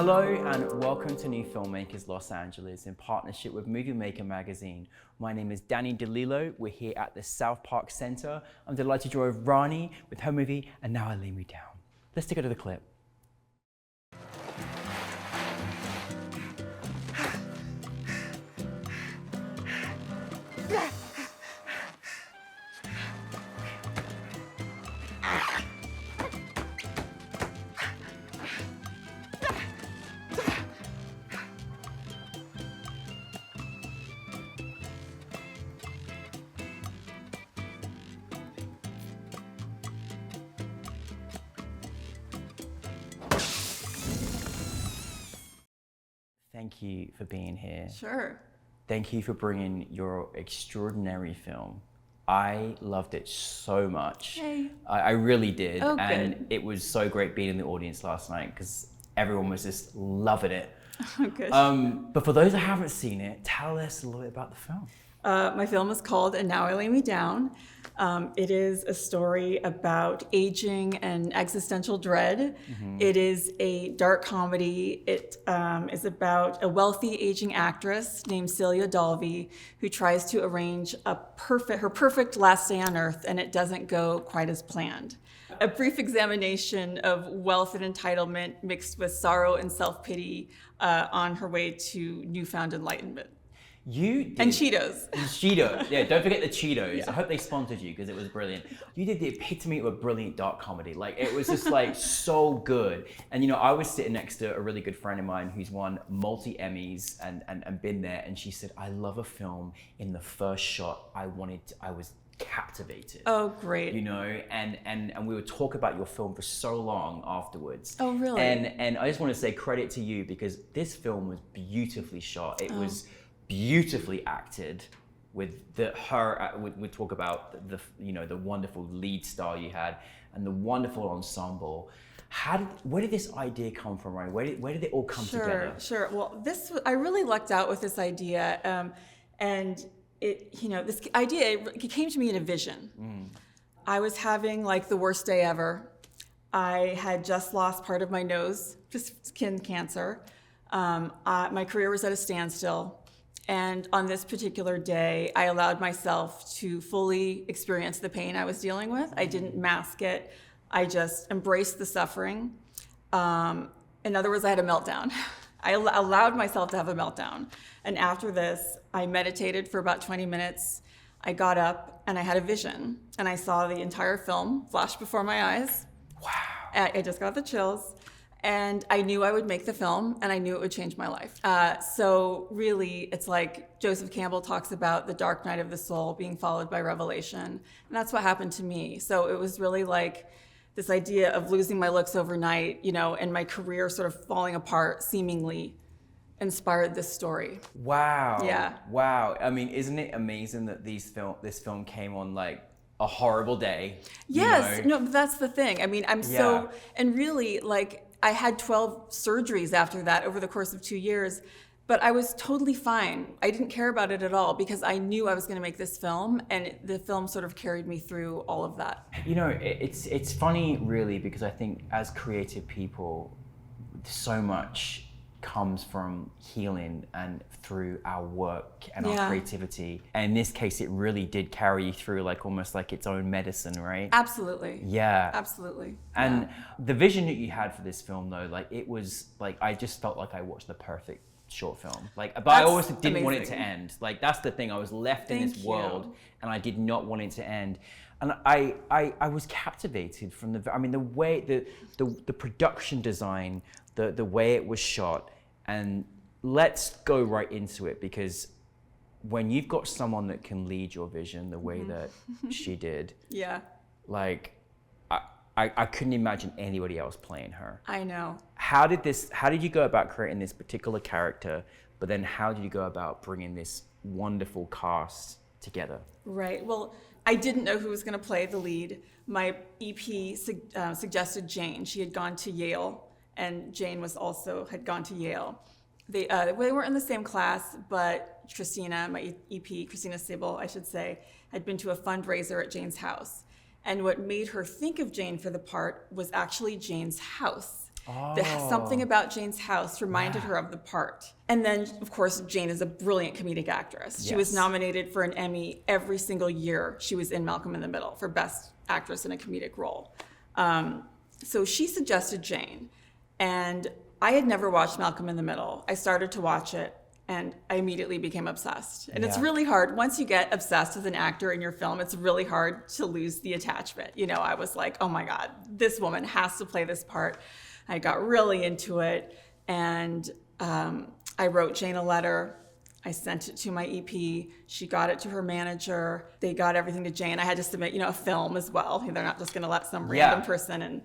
Hello and welcome to NewFilmmakers Los Angeles in partnership with Movie Maker magazine. My name is Danny DeLillo. We're here at the South Park Center. I'm delighted to join Rani with her movie, And Now I Lay Me Down. Let's take a look at the clip. Thank you for being here. Sure. Thank you for bringing your extraordinary film. I loved it so much. Hey. I really did. Oh, and good. It was so great being in the audience last night because everyone was just loving it. Oh, good. But for those that haven't seen it, tell us a little bit about the film. My film is called And Now I Lay Me Down. It is a story about aging and existential dread. Mm-hmm. It is a dark comedy. It is about a wealthy aging actress named Celia Dalvey who tries to arrange her perfect last day on Earth, and it doesn't go quite as planned. A brief examination of wealth and entitlement mixed with sorrow and self-pity on her way to newfound enlightenment. You did, and Cheetos. Cheetos, yeah, don't forget the Cheetos. Yeah. I hope they sponsored you because it was brilliant. You did the epitome of a brilliant dark comedy. Like, it was just like so good. And you know, I was sitting next to a really good friend of mine who's won multi-Emmys and been there, and she said, I love a film in the first shot. I was captivated. Oh, great. You know, and we would talk about your film for so long afterwards. Oh, really? And I just want to say credit to you because this film was beautifully shot. It was beautifully acted with we talk about the wonderful lead star you had and the wonderful ensemble. Where did this idea come from, Ryan? Where did it all come together? Sure. Well, I really lucked out with this idea, and this idea it came to me in a vision. I was having like the worst day ever. I had just lost part of my nose to skin cancer. My career was at a standstill. And on this particular day, I allowed myself to fully experience the pain I was dealing with. I didn't mask it. I just embraced the suffering. In other words, I had a meltdown. I allowed myself to have a meltdown. And after this, I meditated for about 20 minutes. I got up and I had a vision. And I saw the entire film flash before my eyes. Wow. I just got the chills. And I knew I would make the film, and I knew it would change my life. So really, it's like Joseph Campbell talks about the dark night of the soul being followed by revelation. And that's what happened to me. So it was really like this idea of losing my looks overnight, and my career sort of falling apart seemingly inspired this story. Wow. Yeah. Wow. I mean, isn't it amazing that this film came on like a horrible day? Yes. No, but that's the thing. I mean, and really, like, I had 12 surgeries after that over the course of 2 years, but I was totally fine. I didn't care about it at all because I knew I was going to make this film, and the film sort of carried me through all of that. It's funny, really, because I think as creative people, so much comes from healing and through our work and our creativity. And in this case, it really did carry you through like almost like its own medicine, right? Absolutely. Yeah. Absolutely. And the vision that you had for this film though, like it was like, I just felt like I watched the perfect short film. Like, but I always didn't want it to end. Like that's the thing, I was left in this world and I did not want it to end. And I was captivated from the way, the production design, the way it was shot. And let's go right into it, because when you've got someone that can lead your vision the way that she did, like I couldn't imagine anybody else playing her. I know. How did you go about creating this particular character, but then how did you go about bringing this wonderful cast together? Right. Well, I didn't know who was going to play the lead. My EP suggested Jane. She had gone to Yale, and Jane had gone to Yale. They weren't in the same class, but Christina, my EP, Christina Sibyl, I should say, had been to a fundraiser at Jane's house. And what made her think of Jane for the part was actually Jane's house. Something about Jane's house reminded her of the part. And then, of course, Jane is a brilliant comedic actress. She was nominated for an Emmy every single year she was in Malcolm in the Middle for Best Actress in a Comedic Role. So she suggested Jane. And I had never watched Malcolm in the Middle. I started to watch it, and I immediately became obsessed. And it's really hard. Once you get obsessed with an actor in your film, it's really hard to lose the attachment. You know, I was like, oh my God, this woman has to play this part. I got really into it, and I wrote Jane a letter. I sent it to my EP. She got it to her manager. They got everything to Jane. I had to submit, a film as well. They're not just going to let some random person. And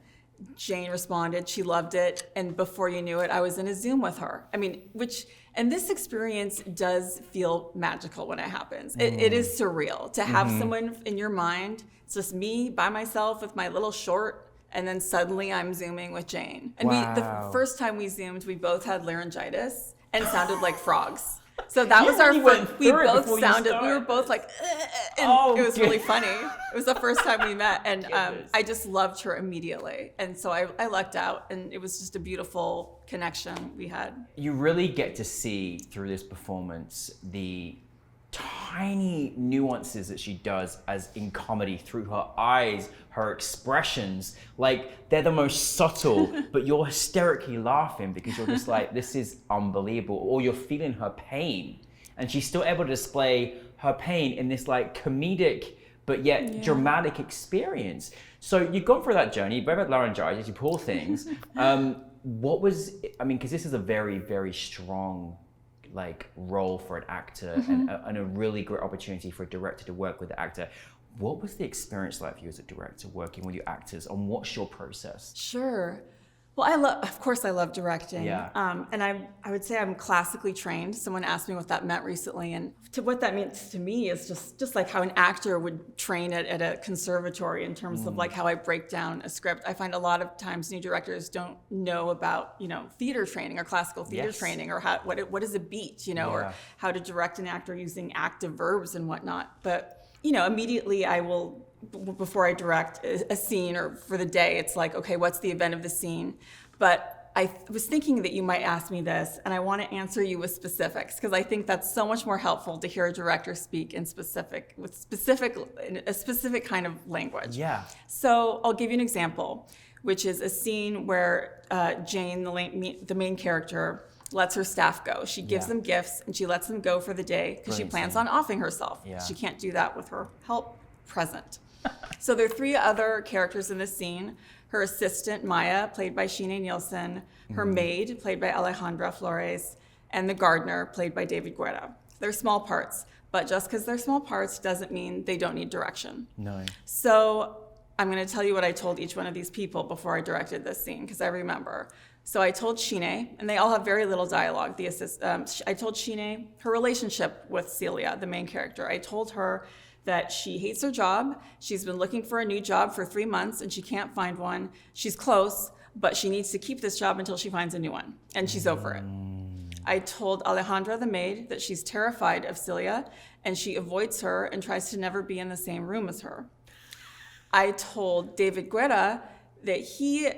Jane responded. She loved it. And before you knew it, I was in a Zoom with her. And this experience does feel magical when it happens. It is surreal to have someone in your mind. It's just me by myself with my little short. And then suddenly I'm Zooming with Jane. And the first time we Zoomed, we both had laryngitis and sounded like frogs. So that was our first, we were both like, and it was really funny. It was the first time we met, and I just loved her immediately. And so I lucked out, and it was just a beautiful connection we had. You really get to see through this performance the tiny nuances that she does as in comedy through her eyes, her expressions. Like, they're the most subtle, but you're hysterically laughing because you're just like, this is unbelievable. Or you're feeling her pain. And she's still able to display her pain in this like comedic, but yet dramatic experience. So you've gone through that journey, you both had laryngitis, you poor things. Because this is a very, very strong role for an actor and a really great opportunity for a director to work with the actor. What was the experience like for you as a director working with your actors, and what's your process? Sure. Well, of course I love directing. Yeah. And I would say I'm classically trained. Someone asked me what that meant recently, and what that means to me is just like how an actor would train at a conservatory in terms of like how I break down a script. I find a lot of times new directors don't know about, theater training or classical theater training, or what is a beat, or how to direct an actor using active verbs and whatnot. But immediately I will, before I direct a scene or for the day, it's like, okay, what's the event of the scene? But I was thinking that you might ask me this, and I want to answer you with specifics, because I think that's so much more helpful to hear a director speak in a specific kind of language. Yeah. So I'll give you an example, which is a scene where Jane, the main character, lets her staff go. She gives them gifts, and she lets them go for the day because she plans on offing herself. Yeah. She can't do that with her help present. So there are 3 other characters in this scene. Her assistant, Maya, played by Sheena Nielsen, her maid, played by Alejandra Flores, and the gardener, played by David Guerra. They're small parts, but just because they're small parts doesn't mean they don't need direction. No. So I'm going to tell you what I told each one of these people before I directed this scene, because I remember. So I told Sheena, and they all have very little dialogue. I told Sheena her relationship with Celia, the main character. I told her that she hates her job. She's been looking for a new job for 3 months, and she can't find one. She's close, but she needs to keep this job until she finds a new one, and she's over it. I told Alejandra, the maid, that she's terrified of Celia, and she avoids her and tries to never be in the same room as her. I told David Guerra that he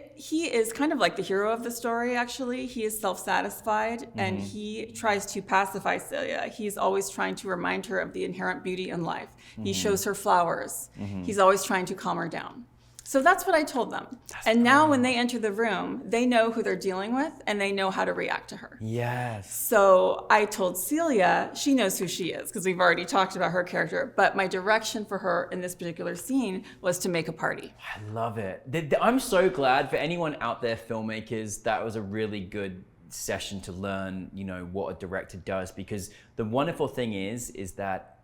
is kind of like the hero of the story, actually. He is self-satisfied, and he tries to pacify Celia. He's always trying to remind her of the inherent beauty in life. He shows her flowers. He's always trying to calm her down. So that's what I told them. And now when they enter the room, they know who they're dealing with, and they know how to react to her. Yes. So I told Celia, she knows who she is, because we've already talked about her character, but my direction for her in this particular scene was to make a party. I love it. I'm so glad for anyone out there, filmmakers, that was a really good session to learn, what a director does, because the wonderful thing is that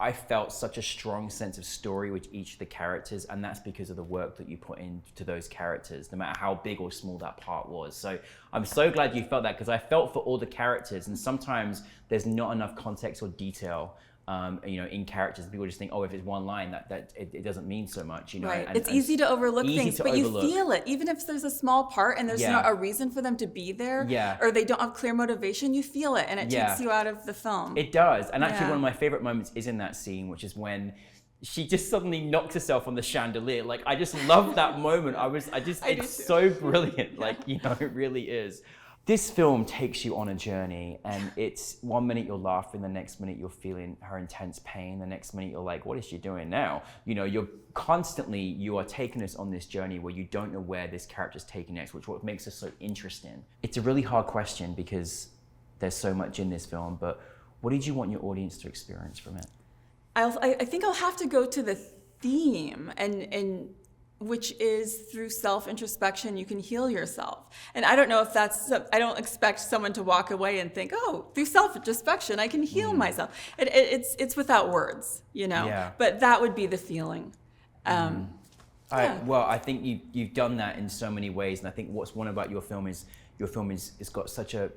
I felt such a strong sense of story with each of the characters, and that's because of the work that you put into those characters, no matter how big or small that part was. So I'm so glad you felt that, because I felt for all the characters, and sometimes there's not enough context or detail in characters. People just think, if it's one line, that it doesn't mean so much, Right. It's easy to overlook things, but you feel it. Even if there's a small part and there's not a reason for them to be there, or they don't have clear motivation, you feel it, and it takes you out of the film. It does. And actually, one of my favorite moments is in that scene, which is when she just suddenly knocks herself on the chandelier. Like, I just love that moment. It's so brilliant. Like, you know, it really is. This film takes you on a journey, and it's 1 minute you're laughing, the next minute you're feeling her intense pain, the next minute you're like, what is she doing now? You know, you are taking us on this journey where you don't know where this character's taking next, which what makes it so interesting. It's a really hard question because there's so much in this film, but what did you want your audience to experience from it? I think I'll have to go to the theme, and which is through self-introspection, you can heal yourself. And I don't know if I don't expect someone to walk away and think, oh, through self-introspection, I can heal myself. It's without words, you know, but that would be the feeling. Well, I think you've done that in so many ways. And I think what's one about your film is it's got such a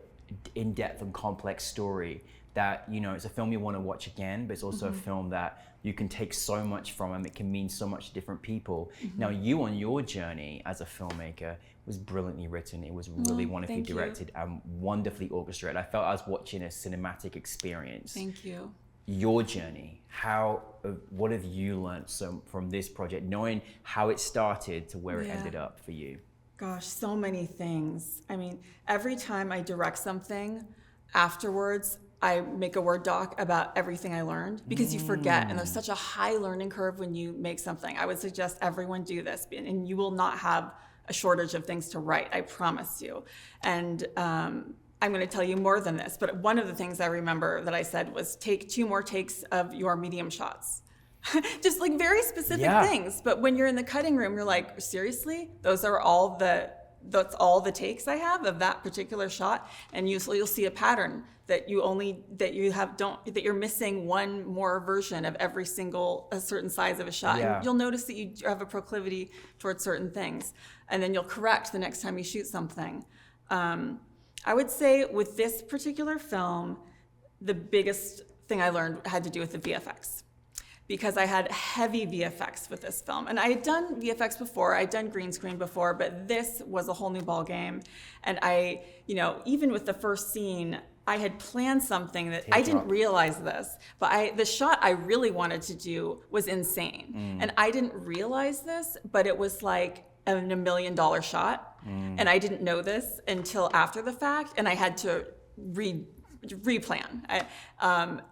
in-depth and complex story that, you know, it's a film you want to watch again, but it's also a film that you can take so much from, and it can mean so much to different people. Now, you on your journey as a filmmaker was brilliantly written. It was really wonderfully directed and wonderfully orchestrated. I felt I was watching a cinematic experience. Thank you. Your journey, what have you learned from this project, knowing how it started to where it ended up for you? Gosh, so many things. I mean, every time I direct something, afterwards, I make a Word doc about everything I learned, because you forget, and there's such a high learning curve when you make something. I would suggest everyone do this, and you will not have a shortage of things to write, I promise you. And I'm going to tell you more than this, but one of the things I remember that I said was take 2 more takes of your medium shots. Just like very specific things. But when you're in the cutting room, you're like, seriously? That's all the takes I have of that particular shot, and you'll see a pattern that you're missing one more version of a certain size of a shot. And you'll notice that you have a proclivity towards certain things, and then you'll correct the next time you shoot something. I would say with this particular film, the biggest thing I learned had to do with the VFX. Because I had heavy VFX with this film. And I had done VFX before, I'd done green screen before, but this was a whole new ball game. And I, you know, even with the first scene, I had planned something that I didn't realize this, but the shot I really wanted to do was insane. And I didn't realize this, but it was like a $1 million shot. And I didn't know this until after the fact, and I had to replan.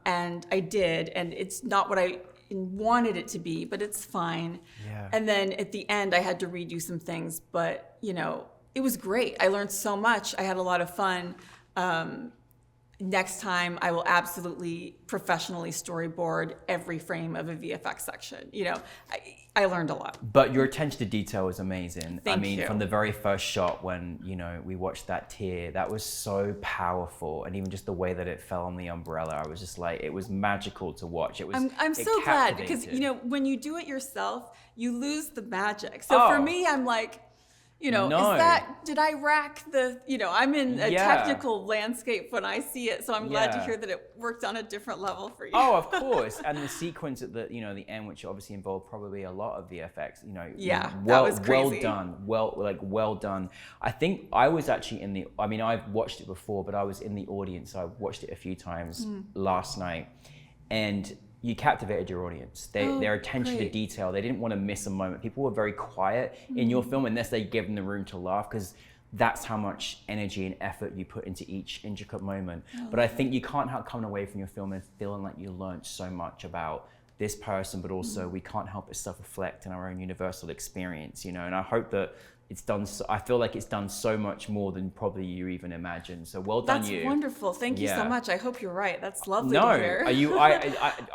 And I did, and it's not what I wanted it to be, but it's fine. And then at the end, I had to redo some things, but you know, it was great. I learned so much. I had a lot of fun. Next time, I will absolutely professionally storyboard every frame of a VFX section. You know, I learned a lot. But your attention to detail is amazing. Thank you. From the very first shot when, you know, we watched that tear, that was so powerful. And even just the way that it fell on the umbrella, I was just like, it was magical to watch. I'm so glad, because, you know, when you do it yourself, you lose the magic. So for me, I'm like, you know, did I rack I'm in a technical landscape when I see it, so I'm glad to hear that it worked on a different level for you. Oh, of course. And the sequence at the end, which obviously involved probably a lot of VFX, you know. That was crazy. Well done. I think I was actually I've watched it before, but I was in the audience. I watched it a few times last night, and you captivated your audience. Their attention to detail, they didn't want to miss a moment. People were very quiet in your film unless they gave them the room to laugh, because that's how much energy and effort you put into each intricate moment. But I think you can't help coming away from your film and feeling like you learned so much about this person, but also we can't help but self-reflect in our own universal experience, you know. And I hope that I feel like it's done so much more than probably you even imagined. So well done, you. That's wonderful. Thank you so much. I hope you're right. That's lovely to hear.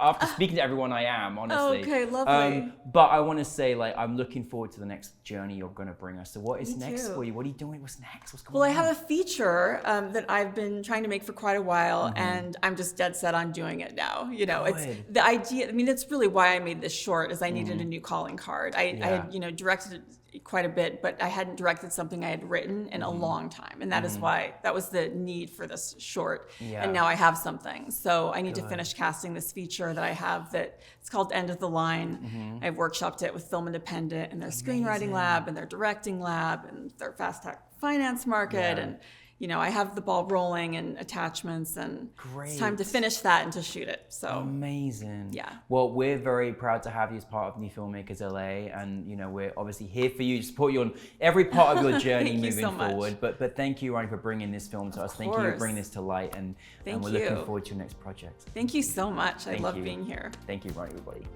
After speaking to everyone, I am, honestly. Okay, lovely. But I want to say, like, I'm looking forward to the next journey you're going to bring us. So what is next for you? What are you doing? What's next? What's going on? Well, I have a feature that I've been trying to make for quite a while, and I'm just dead set on doing it now. You know, it's the idea. I mean, it's really why I made this short, is I needed a new calling card. I had, directed it quite a bit, but I hadn't directed something I had written in a long time. And that is why, that was the need for this short. And now I have something. So I need to finish casting this feature that I have that it's called End of the Line. I've workshopped it with Film Independent and their screenwriting lab and their directing lab and their fast tech finance market. And you know, I have the ball rolling and attachments, and it's time to Great. finish that and to shoot it. So Amazing. Yeah. Well, we're very proud to have you as part of New Filmmakers LA, and you know we're obviously here for you to support you on every part of your journey Thank you moving so much. forward. But thank you, Rani, for bringing this film to us. Thank you for course. bringing this to light, and Thank we're you. looking forward to your next project. thank you so much. I Thank love you. being here. Thank you, Rani, everybody.